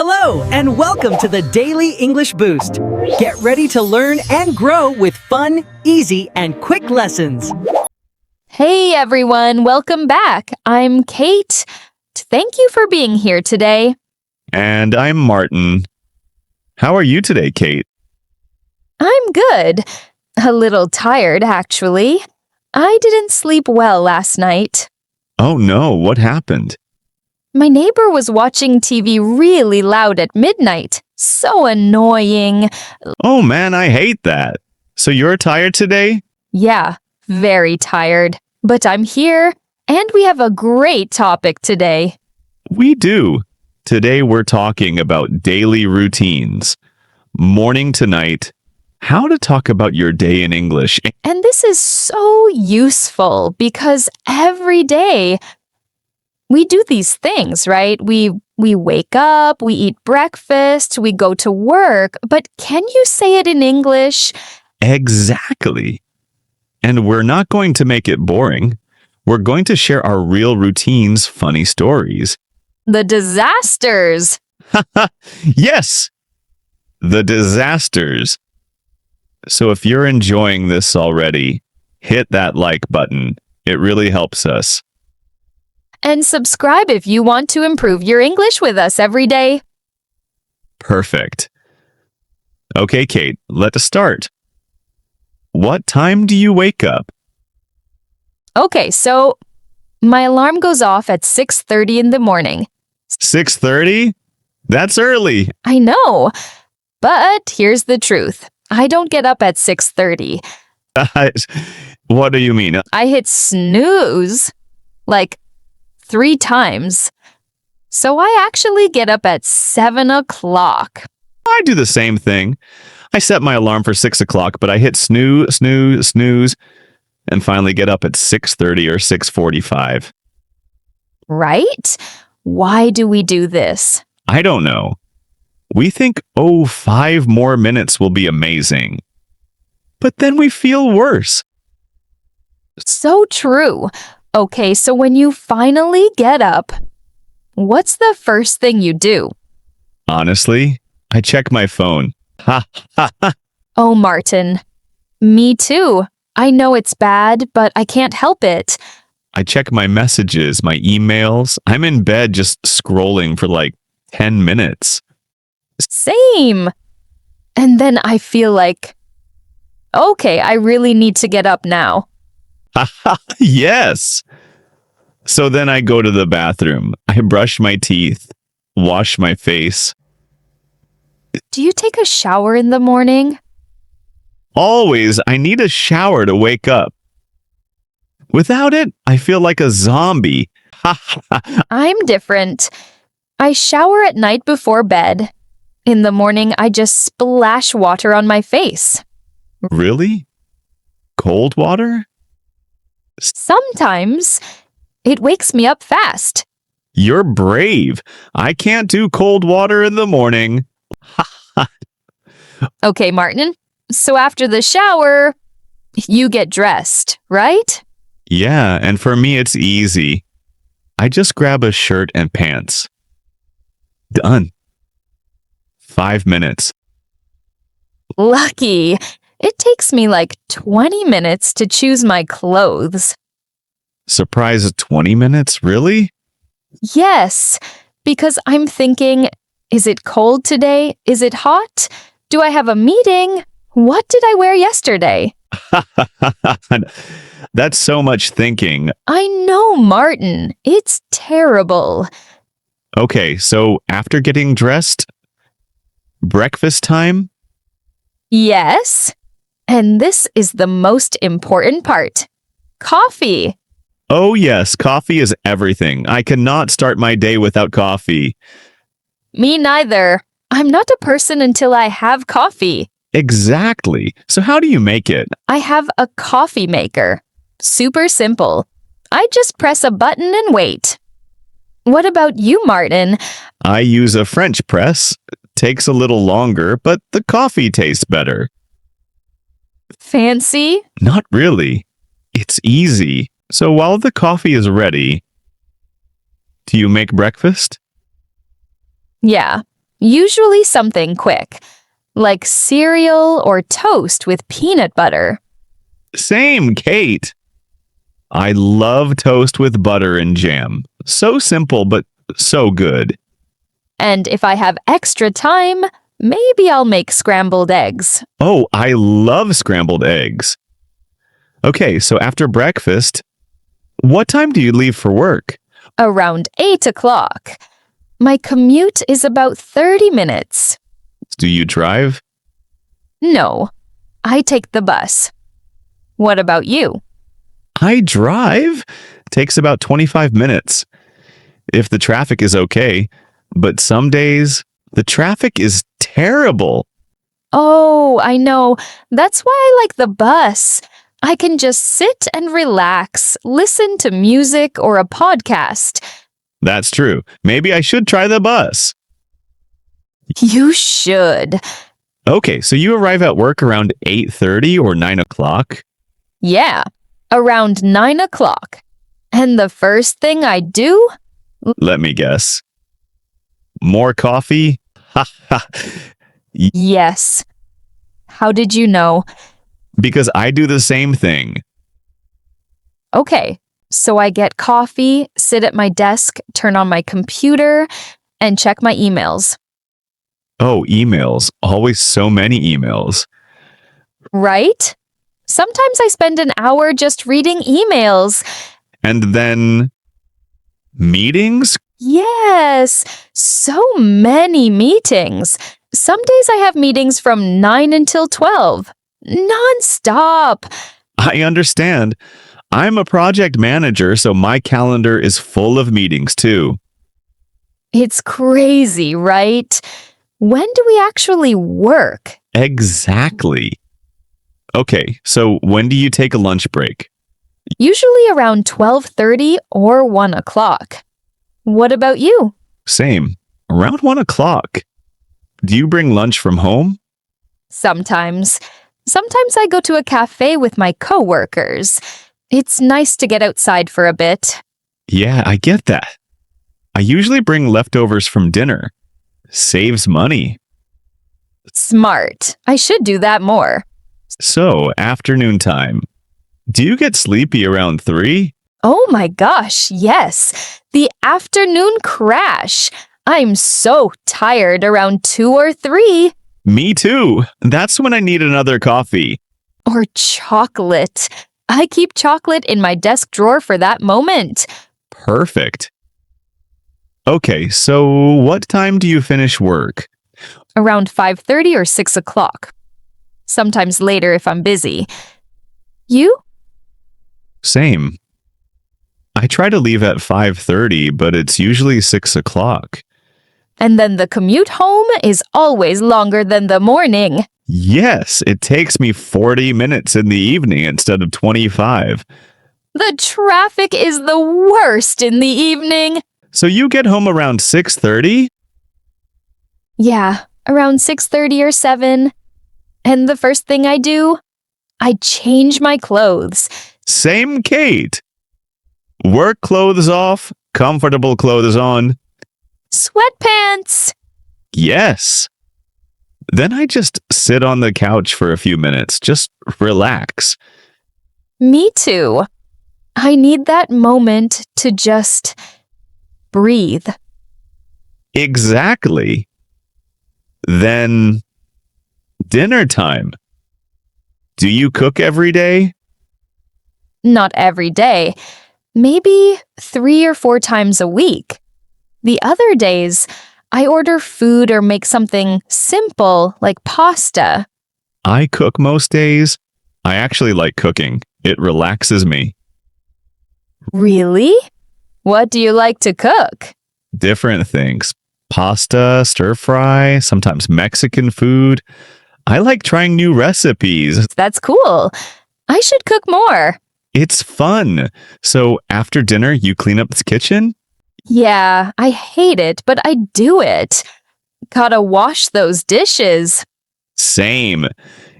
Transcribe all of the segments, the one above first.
Hello, and welcome to the Daily English Boost. Get ready to learn and grow with fun, easy, and quick lessons. Hey everyone, welcome back. I'm Kate. Thank you for being here today. And I'm Martin. How are you today, Kate? I'm good. A little tired, actually. I didn't sleep well last night. Oh no, what happened? My neighbor was watching TV really loud at midnight. So annoying. Oh man, I hate that. So you're tired today? Yeah, very tired. But I'm here, and we have a great topic today. We do. Today we're talking about daily routines. Morning to night. How to talk about your day in English. And this is so useful because every day we do these things, right? We wake up, we eat breakfast, we go to work, but can you say it in English? Exactly. And we're not going to make it boring. We're going to share our real routines, funny stories. The disasters. Yes, the disasters. So if you're enjoying this already, hit that like button. It really helps us. And subscribe if you want to improve your English with us every day. Perfect. Okay, Kate, let's start. What time do you wake up? Okay, so my alarm goes off at 6:30 in the morning. 6:30? That's early. I know, but here's the truth. I don't get up at 6:30. What do you mean? I hit snooze like 3 times. So I actually get up at 7 o'clock. I do the same thing. I set my alarm for 6 o'clock, but I hit snooze, and finally get up at 6:30 or 6:45. Right? Why do we do this? I don't know. We think, 5 more minutes will be amazing. But then we feel worse. So true. Okay, so when you finally get up, what's the first thing you do? Honestly, I check my phone. Ha ha ha. Oh, Martin. Me too. I know it's bad, but I can't help it. I check my messages, my emails. I'm in bed just scrolling for like 10 minutes. Same. And then I feel like, okay, I really need to get up now. Yes. So then I go to the bathroom. I brush my teeth, wash my face. Do you take a shower in the morning? Always, I need a shower to wake up. Without it, I feel like a zombie. I'm different. I shower at night before bed. In the morning, I just splash water on my face. Really? Cold water? Sometimes it wakes me up fast. You're brave. I can't do cold water in the morning. Okay, Martin. So after the shower, you get dressed, right? Yeah, and for me it's easy. I just grab a shirt and pants. Done. 5 minutes. Lucky. It takes me like 20 minutes to choose my clothes. Surprise, 20 minutes? Really? Yes, because I'm thinking, is it cold today? Is it hot? Do I have a meeting? What did I wear yesterday? That's so much thinking. I know, Martin. It's terrible. Okay, so after getting dressed, breakfast time? Yes. And this is the most important part. Coffee. Oh yes, coffee is everything. I cannot start my day without coffee. Me neither. I'm not a person until I have coffee. Exactly. So how do you make it? I have a coffee maker. Super simple. I just press a button and wait. What about you, Martin? I use a French press. Takes a little longer, but the coffee tastes better. Fancy? Not really. It's easy. So while the coffee is ready, do you make breakfast? Yeah, Usually something quick, like cereal or toast with peanut butter. Same, Kate. I love toast with butter and jam. So simple, but so good. And if I have extra time, maybe I'll make scrambled eggs. Oh, I love scrambled eggs. Okay, so after breakfast, what time do you leave for work? Around 8 o'clock. My commute is about 30 minutes. Do you drive? No, I take the bus. What about you? I drive. Takes about 25 minutes. If the traffic is okay, but some days the traffic is terrible. Oh, I know. That's why I like the bus. I can just sit and relax, listen to music or a podcast. That's true. Maybe I should try the bus. You should. Okay, so you arrive at work around 8:30 or 9 o'clock. Yeah, around 9 o'clock. And the first thing I do? Let me guess. More coffee? Ha ha. Yes. How did you know? Because I do the same thing. Okay, so I get coffee, sit at my desk, turn on my computer, and check my emails. Oh, emails. Always so many emails. Right? Sometimes I spend an hour just reading emails. And then meetings? Yes, so many meetings. Some days I have meetings from 9 until 12. Non-stop. I understand. I'm a project manager, so my calendar is full of meetings too. It's crazy, right? When do we actually work? Exactly. Okay, so when do you take a lunch break? Usually around 12:30 or 1 o'clock. What about you? Same. Around 1 o'clock. Do you bring lunch from home? Sometimes. Sometimes I go to a cafe with my coworkers. It's nice to get outside for a bit. Yeah, I get that. I usually bring leftovers from dinner. Saves money. Smart. I should do that more. So, afternoon time. Do you get sleepy around 3? Oh my gosh, yes. The afternoon crash. I'm so tired around 2 or 3. Me too. That's when I need another coffee. Or chocolate. I keep chocolate in my desk drawer for that moment. Perfect. Okay, so what time do you finish work? Around 5:30 or 6 o'clock. Sometimes later if I'm busy. You? Same. I try to leave at 5:30, but it's usually 6 o'clock. And then the commute home is always longer than the morning. Yes, it takes me 40 minutes in the evening instead of 25. The traffic is the worst in the evening. So you get home around 6:30? Yeah, around 6:30 or 7. And the first thing I do, I change my clothes. Same, Kate. Work clothes off, comfortable clothes on. Sweatpants. Yes. Then I just sit on the couch for a few minutes, just relax. Me too. I need that moment to just breathe. Exactly. Then dinner time. Do you cook every day? Not every day. Maybe 3 or 4 times a week. The other days, I order food or make something simple like pasta. I cook most days. I actually like cooking. It relaxes me. Really? What do you like to cook? Different things. Pasta, stir fry, sometimes Mexican food. I like trying new recipes. That's cool. I should cook more. It's fun. So after dinner, you clean up the kitchen? Yeah, I hate it, but I do it. Gotta wash those dishes. Same.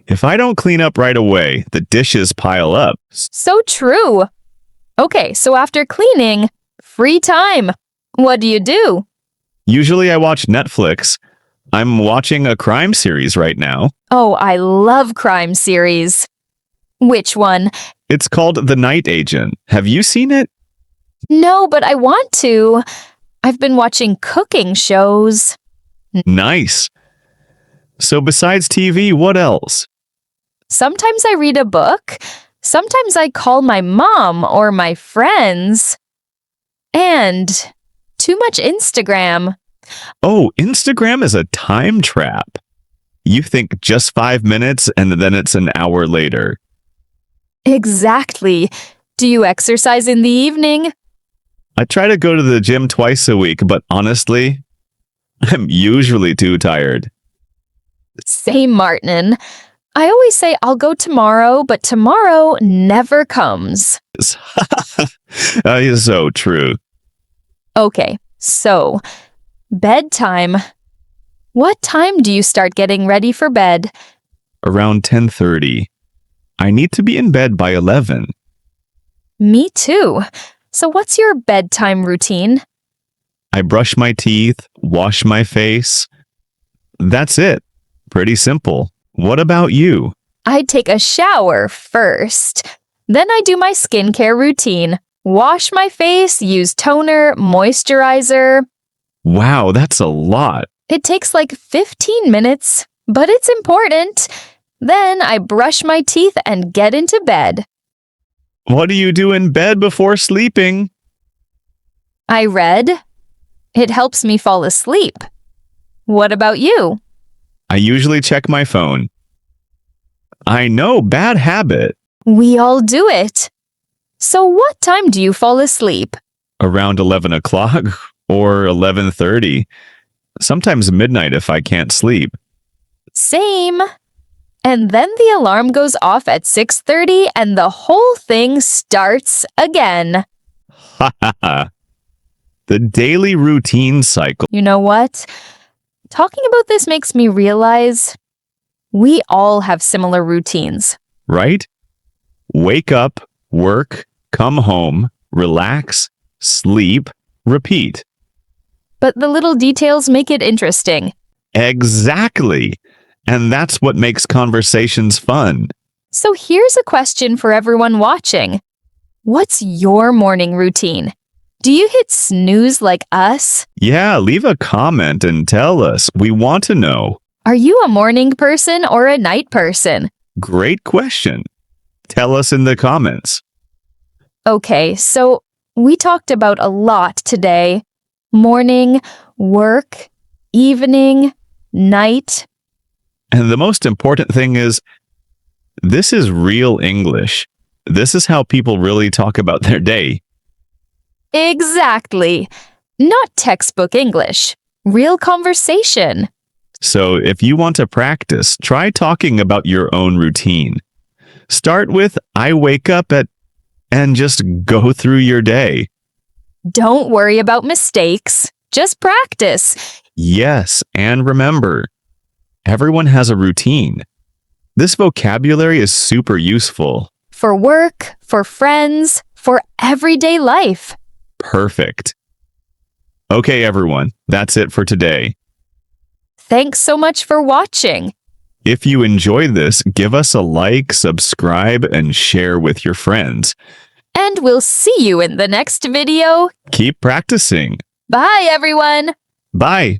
If I don't clean up right away, the dishes pile up. So true. Okay, so after cleaning, free time. What do you do? Usually I watch Netflix. I'm watching a crime series right now. Oh, I love crime series. Which one? It's called The Night Agent. Have you seen it? No, but I want to. I've been watching cooking shows. Nice. So besides TV, what else? Sometimes I read a book. Sometimes I call my mom or my friends. And too much Instagram. Oh, Instagram is a time trap. You think just 5 minutes and then it's an hour later. Exactly. Do you exercise in the evening? I try to go to the gym twice a week, but honestly, I'm usually too tired. Same, Martin. I always say I'll go tomorrow, but tomorrow never comes. So true. Okay, so bedtime. What time do you start getting ready for bed? Around 10:30. I need to be in bed by 11. Me too. So what's your bedtime routine? I brush my teeth, wash my face. That's it. Pretty simple. What about you? I take a shower first. Then I do my skincare routine. Wash my face, use toner, moisturizer. Wow, that's a lot. It takes like 15 minutes, but it's important. Then I brush my teeth and get into bed. What do you do in bed before sleeping? I read. It helps me fall asleep. What about you? I usually check my phone. I know, bad habit. We all do it. So what time do you fall asleep? Around 11 o'clock or 11:30. Sometimes midnight if I can't sleep. Same. And then the alarm goes off at 6:30 and the whole thing starts again. Ha ha ha. The daily routine cycle. You know what? Talking about this makes me realize we all have similar routines. Right? Wake up, work, come home, relax, sleep, repeat. But the little details make it interesting. Exactly. And that's what makes conversations fun. So here's a question for everyone watching. What's your morning routine? Do you hit snooze like us? Yeah, leave a comment and tell us. We want to know. Are you a morning person or a night person? Great question. Tell us in the comments. Okay, so we talked about a lot today. Morning, work, evening, night. And the most important thing is, this is real English. This is how people really talk about their day. Exactly. Not textbook English. Real conversation. So if you want to practice, try talking about your own routine. Start with, I wake up at, and just go through your day. Don't worry about mistakes. Just practice. Yes, and remember, everyone has a routine. This vocabulary is super useful. For work, for friends, for everyday life. Perfect. Okay, everyone, that's it for today. Thanks so much for watching. If you enjoyed this, give us a like, subscribe, and share with your friends. And we'll see you in the next video. Keep practicing. Bye, everyone. Bye.